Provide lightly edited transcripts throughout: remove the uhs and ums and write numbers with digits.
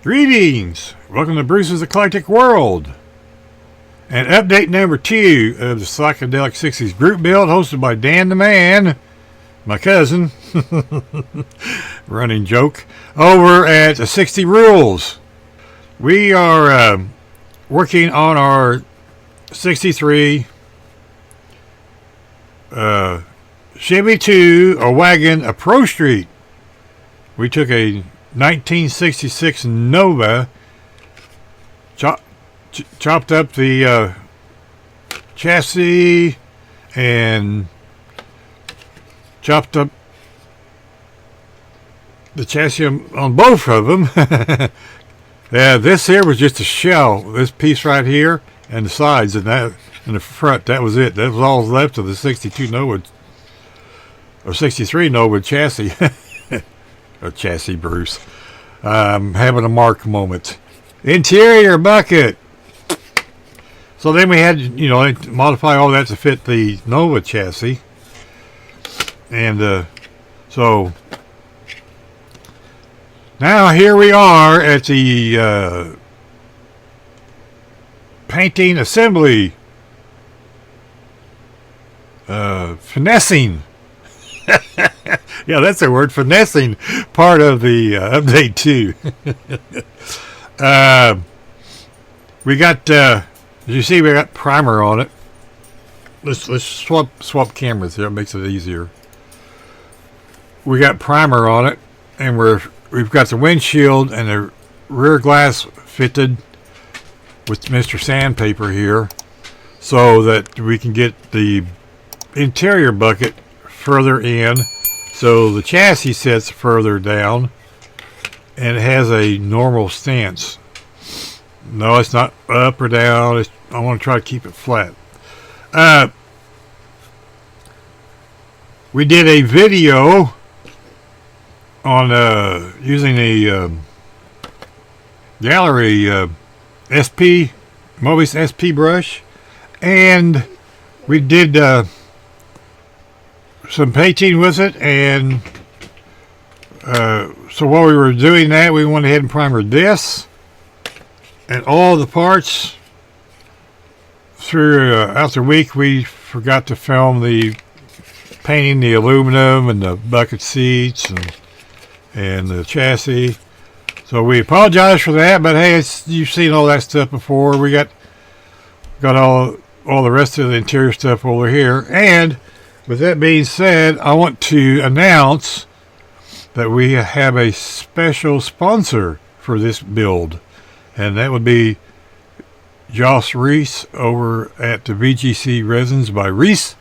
Greetings! Welcome to Bruce's Eclectic World. And update number 2 of the Psychedelic 60's group build hosted by Dan the Man, my cousin, running joke, over at the 60 Rules. We are working on our 63 Chevy 2 Wagon Pro Street. We took a 1966 Nova, chopped up the chassis and chopped up the chassis on both of them. This here was just a shell. This piece right here and the sides and that in the front, that was it. That was all left of the 62 Nova or 63 Nova chassis. A chassis, Bruce. Having a Mark moment. Interior bucket. So then we had, modify all that to fit the Nova chassis. And so now here we are at the painting assembly. Finessing. Yeah, that's a word, finessing part of the update too. We got, as you see, we got primer on it. Let's swap cameras here. It makes it easier. We got primer on it, and we've got the windshield and the rear glass fitted with Mr. Sandpaper here, so that we can get the interior bucket further in. So the chassis sits further down and it has a normal stance. No, it's not up or down. I want to try to keep it flat. We did a video on using a Gaahleri SP, Mobius SP brush, and we did some painting with it, and so while we were doing that, we went ahead and primered this and all the parts. Throughout the week, we forgot to film the painting the aluminum and the bucket seats and the chassis, so we apologize for that. But hey, you've seen all that stuff before. We got all the rest of the interior stuff over here. And with that being said, I want to announce that we have a special sponsor for this build, and that would be Josh Reese over at the VGC Resins by Reese.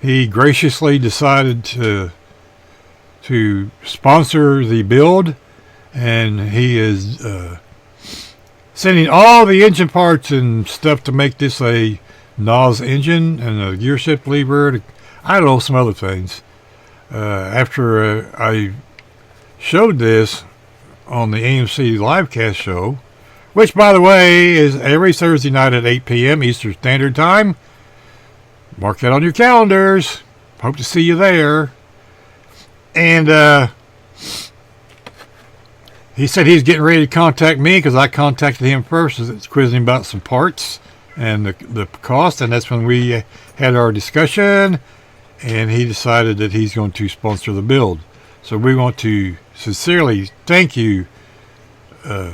He graciously decided to sponsor the build, and he is sending all the engine parts and stuff to make this a NOS engine and a gear shift lever. I don't know, some other things. After I showed this on the AMC livecast show, which, by the way, is every Thursday night at 8 p.m. Eastern Standard Time. Mark that on your calendars. Hope to see you there. And he said he's getting ready to contact me because I contacted him first. It's quizzing about some parts and the cost, and that's when we had our discussion. And he decided that he's going to sponsor the build. So we want to sincerely thank you,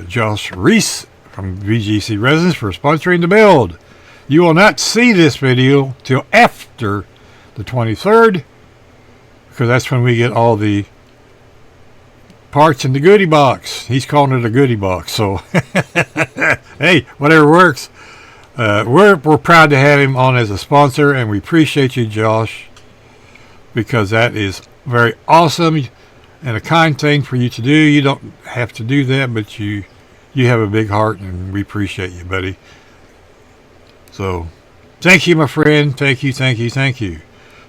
Josh Reese from VGC Resins, for sponsoring the build. You will not see this video till after the 23rd, because that's when we get all the parts in the goodie box. He's calling it a goodie box. So, hey, whatever works. We're proud to have him on as a sponsor, and we appreciate you, Josh, because that is very awesome and a kind thing for you to do. You don't have to do that, but you have a big heart, and we appreciate you, buddy. So, thank you, my friend. Thank you.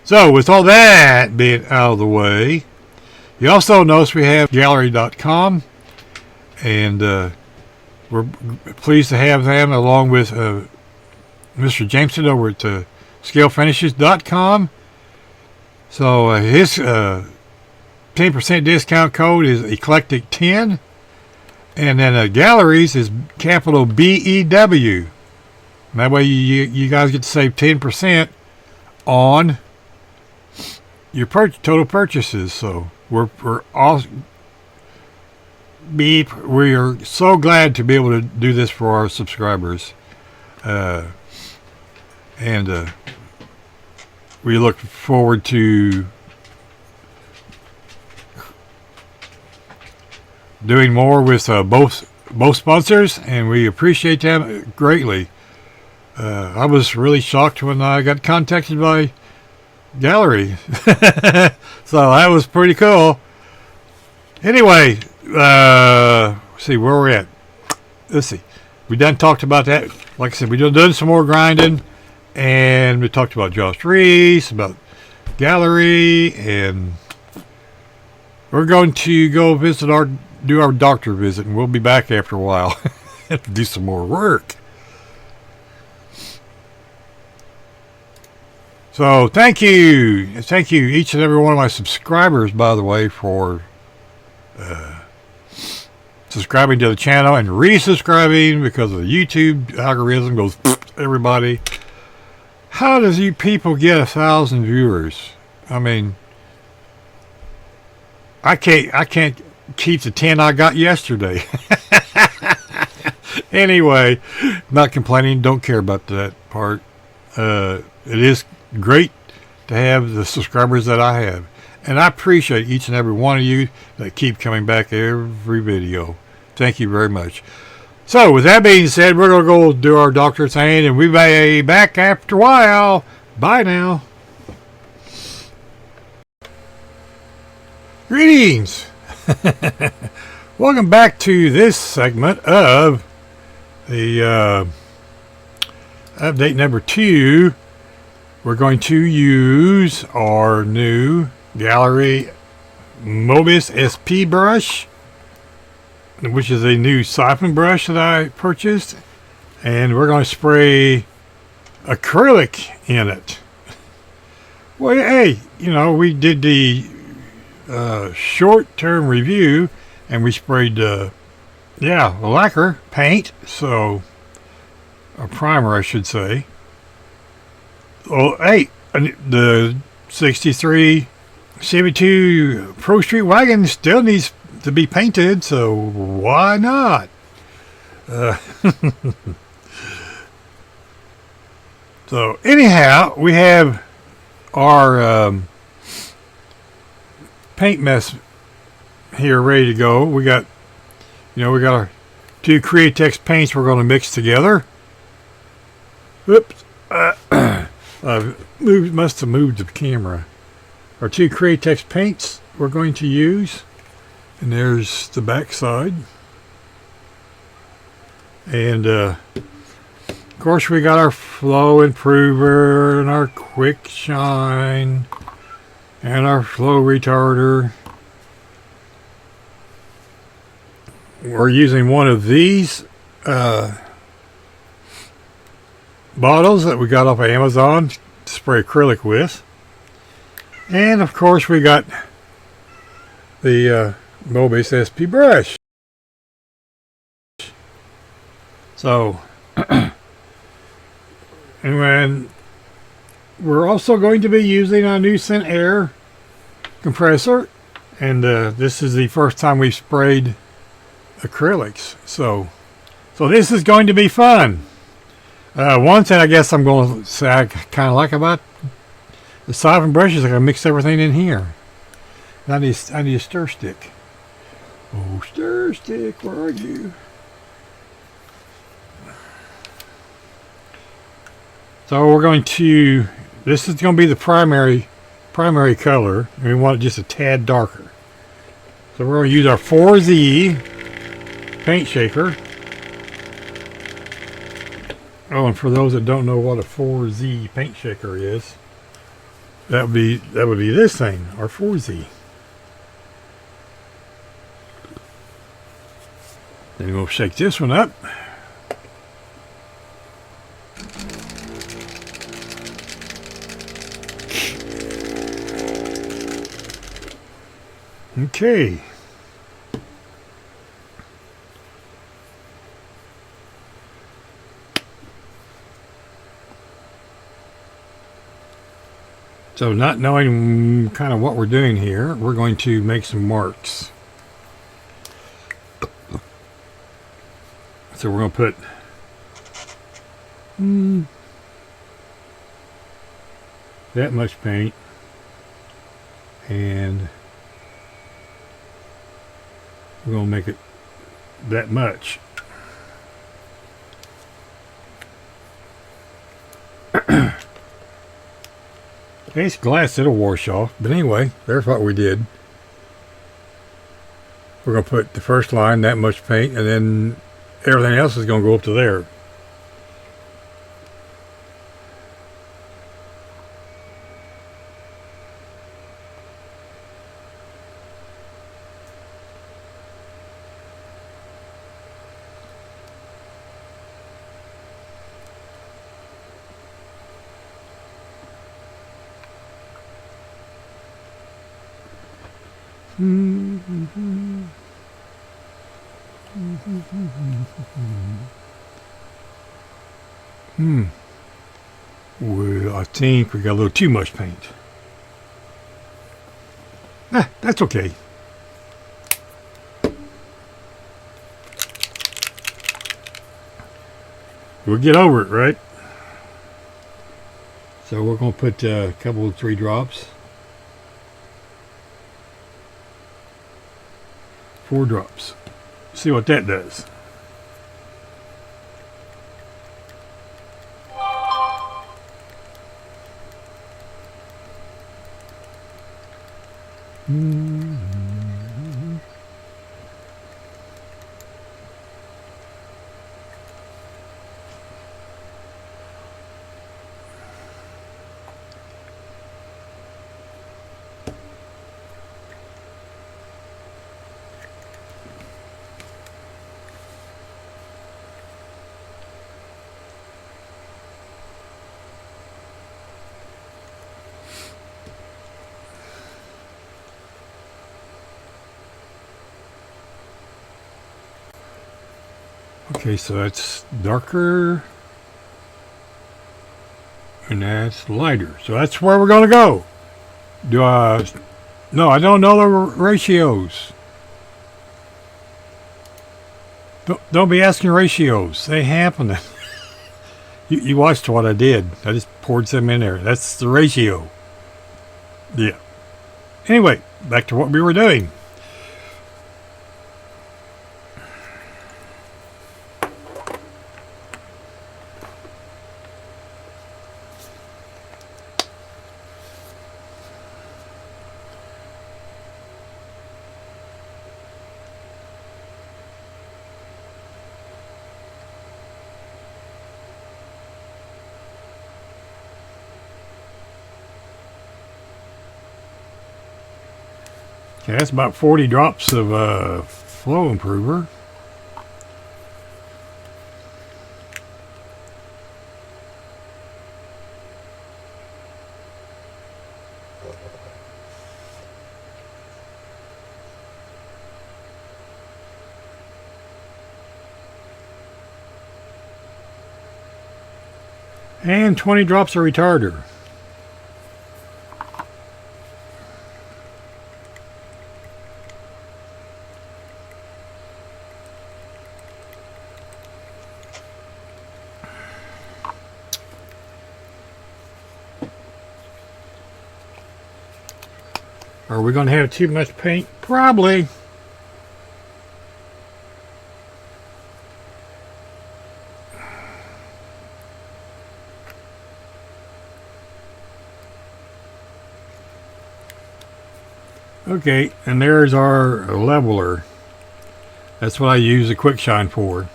So, with all that being out of the way, you also notice we have Gaahleri.com, and we're pleased to have them along with Mr. Jameson over at ScaleFinishes.com. So his 10% discount code is Eclectic10, And then Gaahleri is capital BEW. That way you guys get to save 10% on your total purchases. So we are so glad to be able to do this for our subscribers, and we look forward to doing more with both sponsors, and we appreciate them greatly. I was really shocked when I got contacted by Gaahleri. So that was pretty cool. Anyway, see where we're at. Let's see. We done talked about that. Like I said, we done some more grinding, and we talked about Josh Reese, about Gaahleri, and we're going to go do our doctor visit, and we'll be back after a while to do some more work. So thank you each and every one of my subscribers, by the way, for subscribing to the channel and resubscribing, because of the YouTube algorithm goes everybody. How does you people get 1,000 viewers? I mean, I can't keep the 10 I got yesterday. Anyway, not complaining. Don't care about that part. It is great to have the subscribers that I have, and I appreciate each and every one of you that keep coming back every video. Thank you very much. So with that being said, we're gonna go do our doctor thing, and we'll be back after a while. Bye now. Greetings. Welcome back to this segment of the update number 2. We're going to use our new Gaahleri Mobis SP brush, which is a new siphon brush that I purchased, and we're going to spray acrylic in it. Well, hey, we did the short-term review, and we sprayed lacquer paint, so a primer, I should say. Oh, hey, the 63 Chevy 2 Pro Street Wagon still needs to be painted, so why not? So anyhow, we have our paint mess here ready to go. We got our 2 Createx paints we're going to mix together. Oops. Must have moved the camera. Our 2 Createx paints we're going to use, and there's the back side. And of course, we got our flow improver and our quick shine and our flow retarder. We're using one of these bottles that we got off of Amazon to spray acrylic with. And of course, we got the Mobis SP brush. So, and we're also going to be using our new Scent Air compressor, and this is the first time we've sprayed acrylics. So this is going to be fun. One thing I guess I'm going to say I kind of like about the siphon brush is I can mix everything in here. I need a stir stick. Oh, stir stick, where are you? So we're going to, this is going to be the primary color, and we want it just a tad darker. So we're going to use our 4Z paint shaker. Oh, and for those that don't know what a 4Z paint shaker is, that would be this thing, our 4Z. Then we'll shake this one up. Okay. So not knowing kind of what we're doing here, we're going to make some marks. So we're going to put that much paint, and we're going to make it that much. It's glass, it'll wash off. But anyway, there's what we did. We're going to put the first line, that much paint, and then everything else is going to go up to there. Well, I think we got a little too much paint. That's okay. We'll get over it, right? So we're going to put a couple of 3 drops. 4 drops. See what that does. Okay, so that's darker, and that's lighter. So that's where we're going to go. No, I don't know the ratios. Don't be asking ratios. They happen. You watched what I did. I just poured some in there. That's the ratio. Yeah. Anyway, back to what we were doing. Okay, that's about 40 drops of flow improver. And 20 drops of retarder. Are we going to have too much paint? Probably. Okay, and there's our leveler. That's what I use the quick shine for.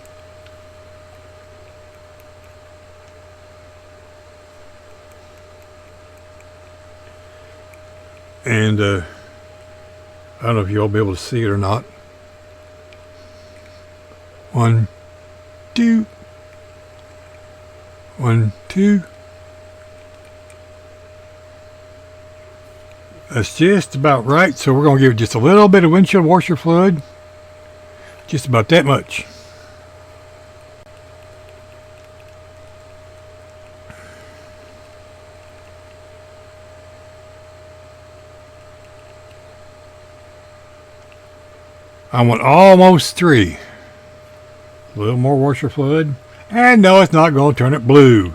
And I don't know if you'll be able to see it or not. 1, 2. 1, 2. That's just about right. So we're going to give it just a little bit of windshield washer fluid. Just about that much. I want almost 3. A little more washer fluid. And no, it's not going to turn it blue.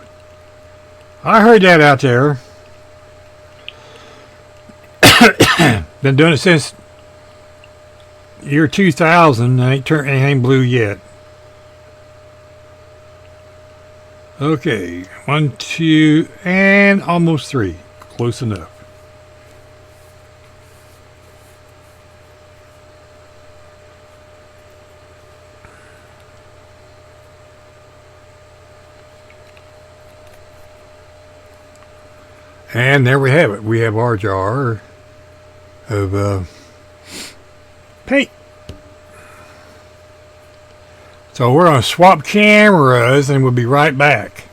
I heard that out there. Been doing it since year 2000. I ain't turned anything blue yet. Okay, 1, 2, and almost 3. Close enough. And there we have it. We have our jar of paint. So we're going to swap cameras and we'll be right back.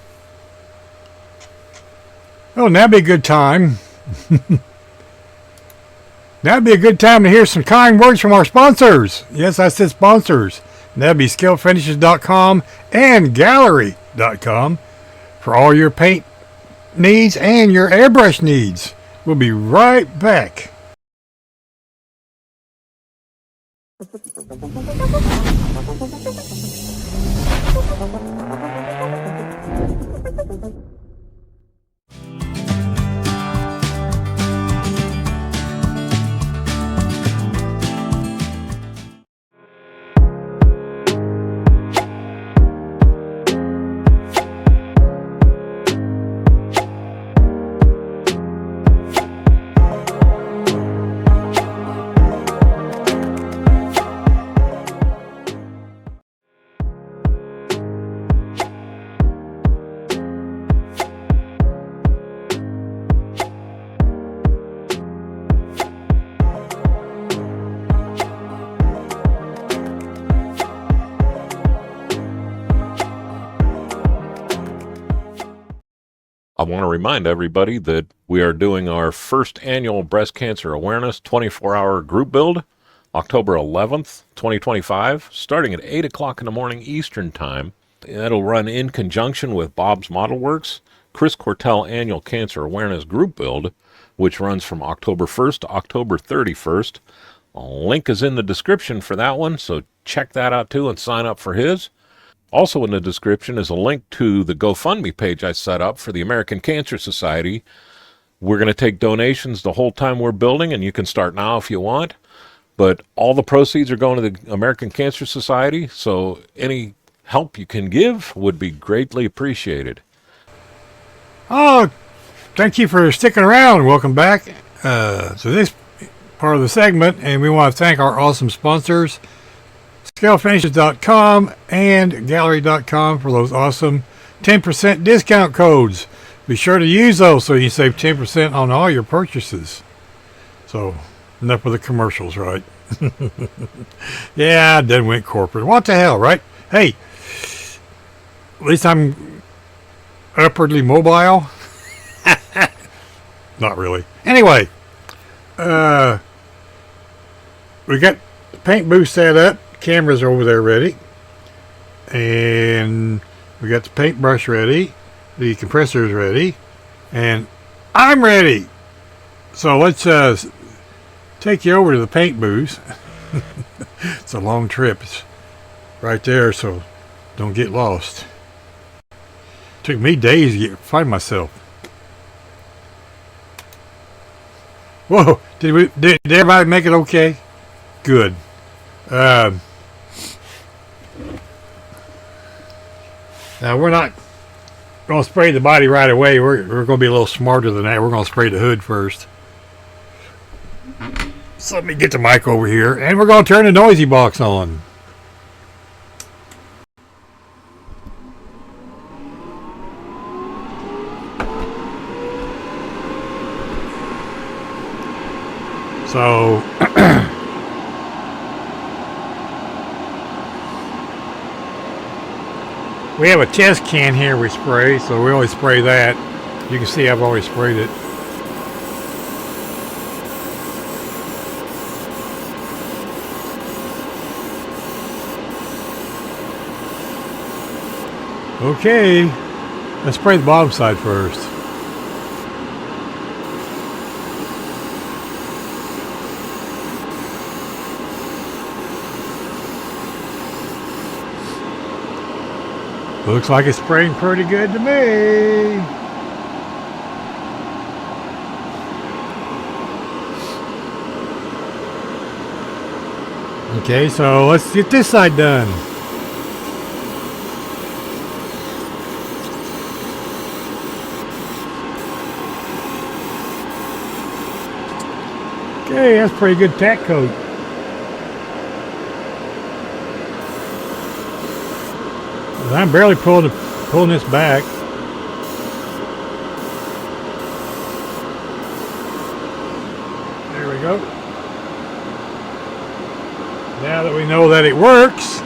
Oh, that'd be a good time. That'd be a good time to hear some kind words from our sponsors. Yes, I said sponsors. And that'd be skillfinishes.com and Gaahleri.com for all your paint needs and your airbrush needs. We'll be right back. I want to remind everybody that we are doing our first annual Breast Cancer Awareness 24-hour group build, October 11th, 2025, starting at 8 o'clock in the morning Eastern Time. It'll run in conjunction with Bob's Model Works, Chris Cortell Annual Cancer Awareness Group Build, which runs from October 1st to October 31st. A link is in the description for that one, so check that out too and sign up for his. Also in the description is a link to the GoFundMe page I set up for the American Cancer Society. We're going to take donations the whole time we're building, and you can start now if you want. But all the proceeds are going to the American Cancer Society, so any help you can give would be greatly appreciated. Oh, thank you for sticking around. Welcome back to this part of the segment, and we want to thank our awesome sponsors, ScaleFinishes.com and Gaahleri.com, for those awesome 10% discount codes. Be sure to use those so you save 10% on all your purchases. So, enough with the commercials, right? Yeah, I done went corporate. What the hell, right? Hey, at least I'm upwardly mobile. Not really. Anyway, we got the paint booth set up. Cameras are over there ready, and we got the paintbrush ready, the compressor is ready, and I'm ready. So let's take you over to the paint booth. It's a long trip. It's right there, so don't get lost. Took me days to find myself. Whoa! Did everybody make it okay? Good. Now, we're not going to spray the body right away. We're going to be a little smarter than that. We're going to spray the hood first. So let me get the mic over here, and we're going to turn the noisy box on. So we have a test can here we spray, so we always spray that. You can see I've always sprayed it. Okay, let's spray the bottom side first. Looks like it's spraying pretty good to me. Okay, so let's get this side done. Okay, that's pretty good tack coat. I'm barely pulling this back. There we go. Now that we know that it works,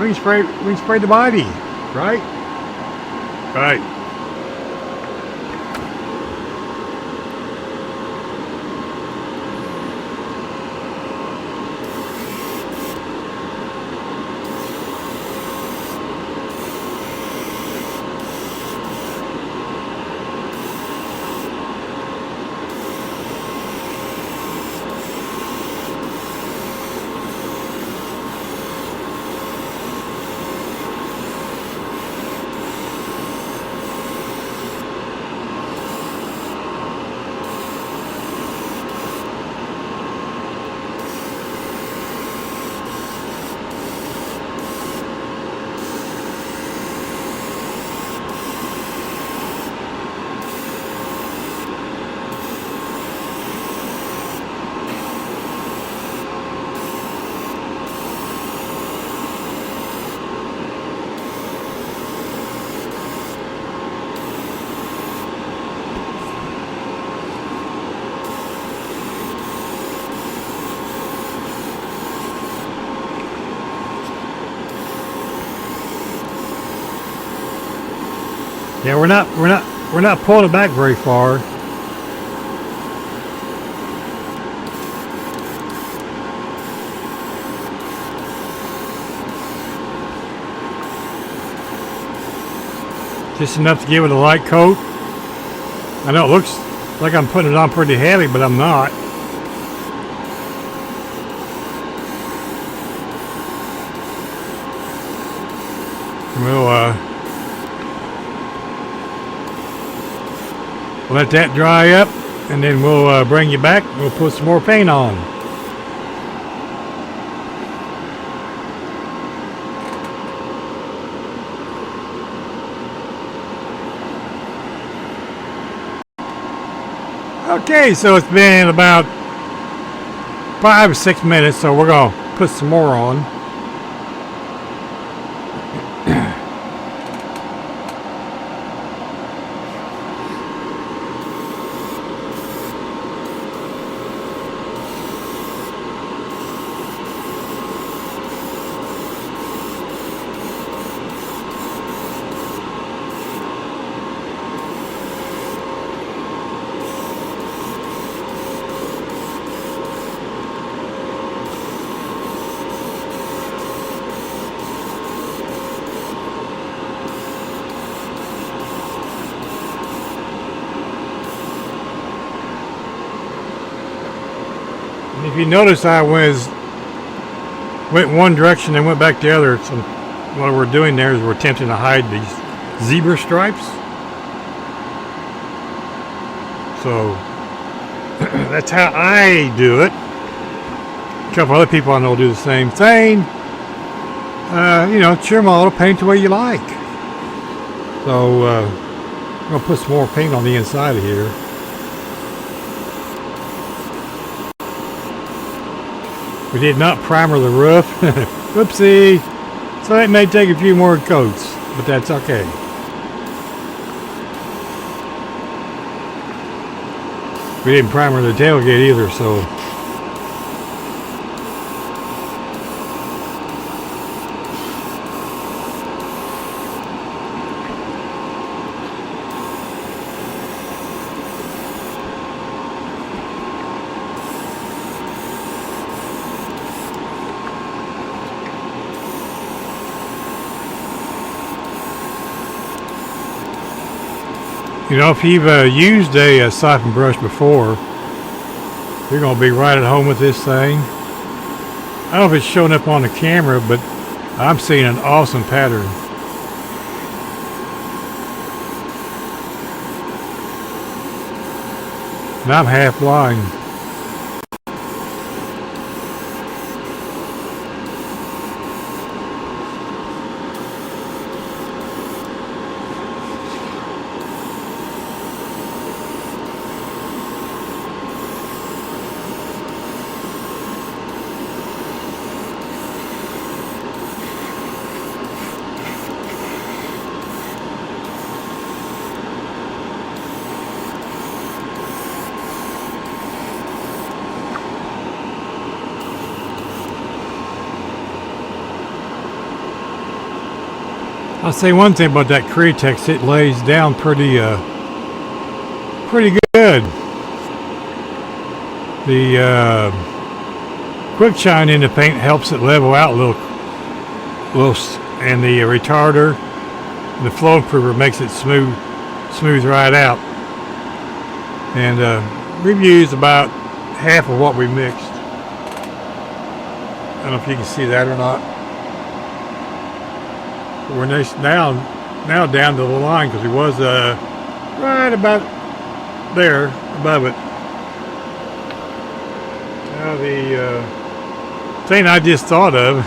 we can spray the body, right? Right. Yeah, we're not pulling it back very far. Just enough to give it a light coat. I know it looks like I'm putting it on pretty heavy, but I'm not. We'll let that dry up, and then we'll bring you back. We'll put some more paint on. Okay, so it's been about 5 or 6 minutes, so we're gonna put some more on. If you notice, I went one direction and went back the other. So what we're doing there is we're attempting to hide these zebra stripes. So that's how I do it. A couple other people I know do the same thing. You know, it's your model, paint the way you like. So I'm gonna put some more paint on the inside of here. We did not primer the roof. Whoopsie. So that may take a few more coats, but that's okay. We didn't primer the tailgate either, so. You know, if you've used a siphon brush before, you're going to be right at home with this thing. I don't know if it's showing up on the camera, but I'm seeing an awesome pattern. And I'm half blind. I'll say one thing about that Createx, it lays down pretty good. The quick shine in the paint helps it level out a little, and the retarder, the flow improver makes it smooth right out. And we've used about half of what we mixed. I don't know if you can see that or not. We're now down to the line because it was right about there above it. Now the thing I just thought of,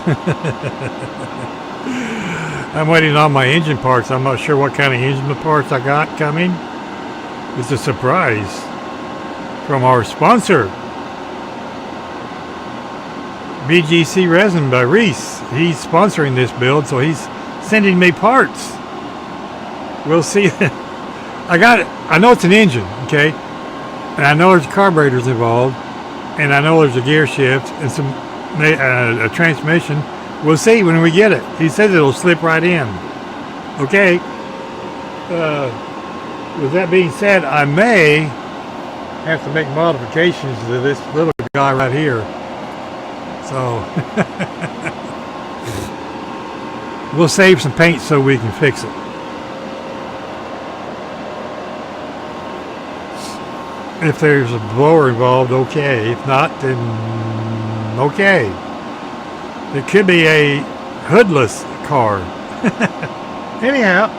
I'm waiting on my engine parts. I'm not sure what kind of engine parts I got coming. It's a surprise from our sponsor, BGC Resin by Reese. He's sponsoring this build, so he's sending me parts. We'll see. I got it. I know it's an engine, okay, and I know there's carburetors involved, and I know there's a gear shift and some a transmission. We'll see when we get it. He says it'll slip right in. Okay. With that being said, I may have to make modifications to this little guy right here. So we'll save some paint so we can fix it. If there's a blower involved, okay. If not, then okay. It could be a hoodless car. Anyhow,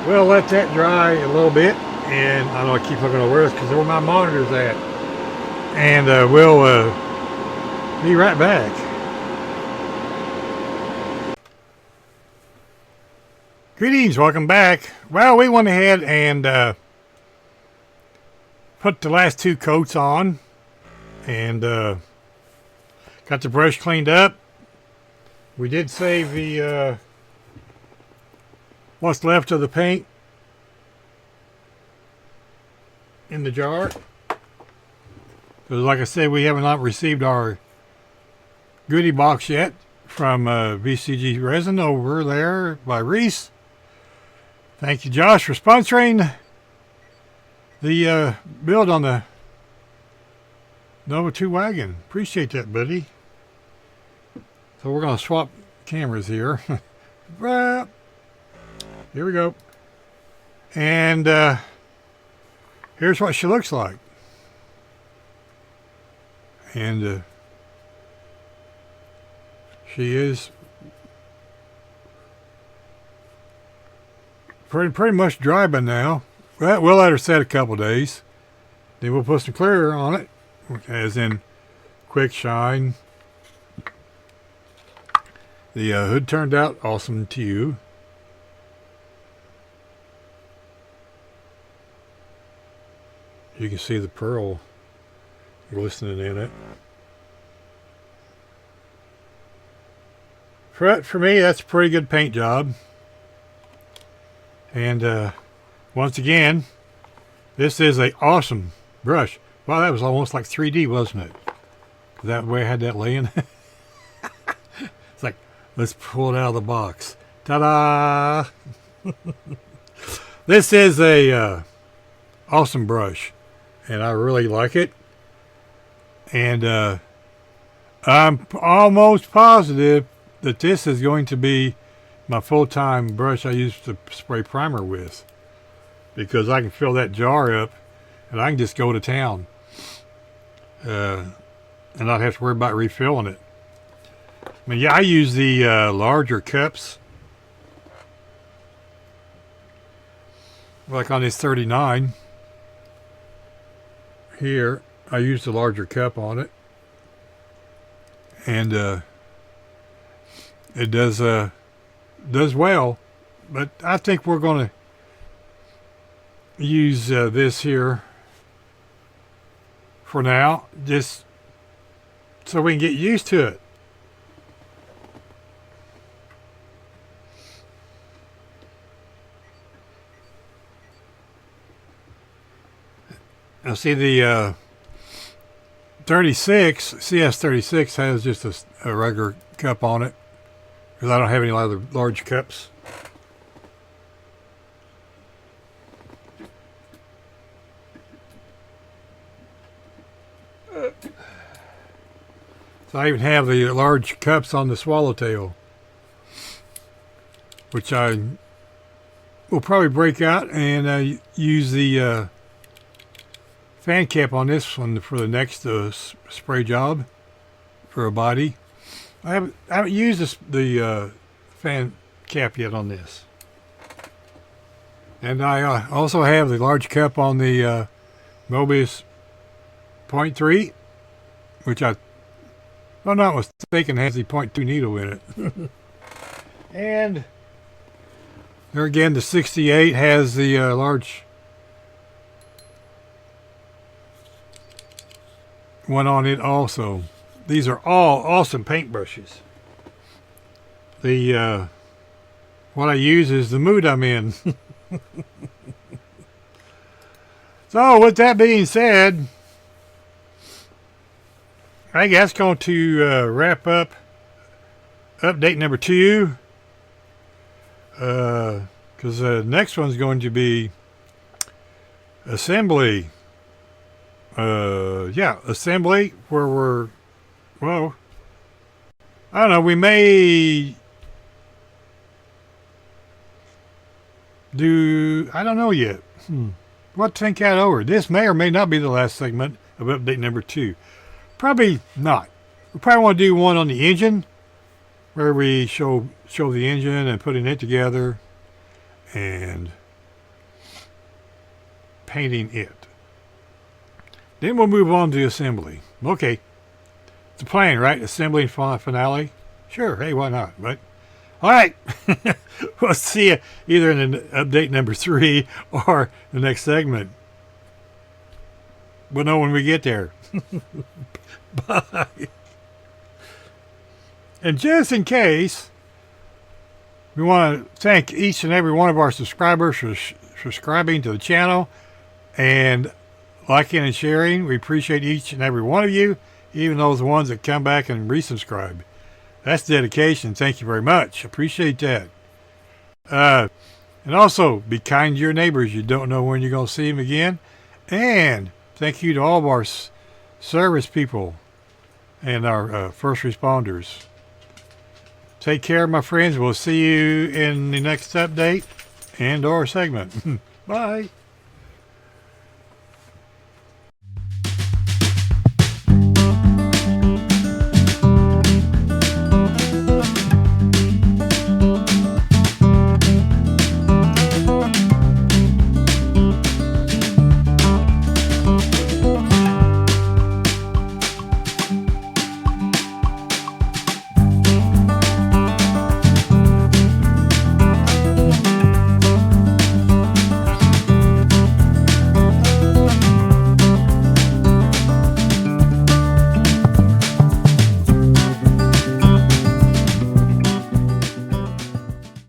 we'll let that dry a little bit, and I know I keep looking over this because where my monitor's at, and we'll be right back. Greetings, welcome back. Well, we went ahead and put the last two coats on, and got the brush cleaned up. We did save the what's left of the paint in the jar, because like I said, we have not received our goodie box yet from VCG Resin over there by Reese. Thank you, Josh, for sponsoring the build on the Nova II Wagon. Appreciate that, buddy. So we're going to swap cameras here. Here we go. And here's what she looks like. And she is pretty much dry by now. Well, we'll let her set a couple days. Then we'll put some clear on it, as in quick shine. The hood turned out awesome too. You can see the pearl glistening in it. For me, that's a pretty good paint job. And once again, this is a awesome brush. Wow, that was almost like 3D, wasn't it? That way I had that laying. It's like, let's pull it out of the box. Ta-da! This is a awesome brush, and I really like it. And I'm almost positive that this is going to be my full-time brush I use to spray primer with, because I can fill that jar up and I can just go to town. and not have to worry about refilling it. I mean, yeah, I use the larger cups. Like on this 39 here, I use the larger cup on it. And it does well. But I think we're going to use this here for now, just so we can get used to it. Now see the 36, CS36 has just a regular cup on it, because I don't have any other large cups. So I even have the large cups on the swallowtail, which I will probably break out and use the fan cap on this one for the next spray job for a body. I haven't used the fan cap yet on this. And I also have the large cup on the Mobius .3, which I'm not mistaken has the .2 needle in it. And there again, the 68 has the large one on it also. These are all awesome paintbrushes. The what I use is the mood I'm in. So with that being said, I think that's going to wrap up update number 2. Because the next one's going to be assembly. Assembly, where we're, well, I don't know, we may do, I don't know yet. What to think that over. This may or may not be the last segment of update number 2. Probably not. We probably want to do one on the engine, where we show the engine and putting it together and painting it. Then we'll move on to assembly. Okay. It's a plan, right? Assembly and finale. Sure. Hey, why not? But all right. We'll see you either in update number 3 or the next segment. We'll know when we get there. Bye. And just in case, we want to thank each and every one of our subscribers for subscribing to the channel and liking and sharing. We appreciate each and every one of you, even those ones that come back and resubscribe. That's dedication. Thank you very much. Appreciate that. And also, be kind to your neighbors. You don't know when you're going to see them again. And thank you to all of our service people and our first responders. Take care, my friends. We'll see you in the next update and/or segment. Bye.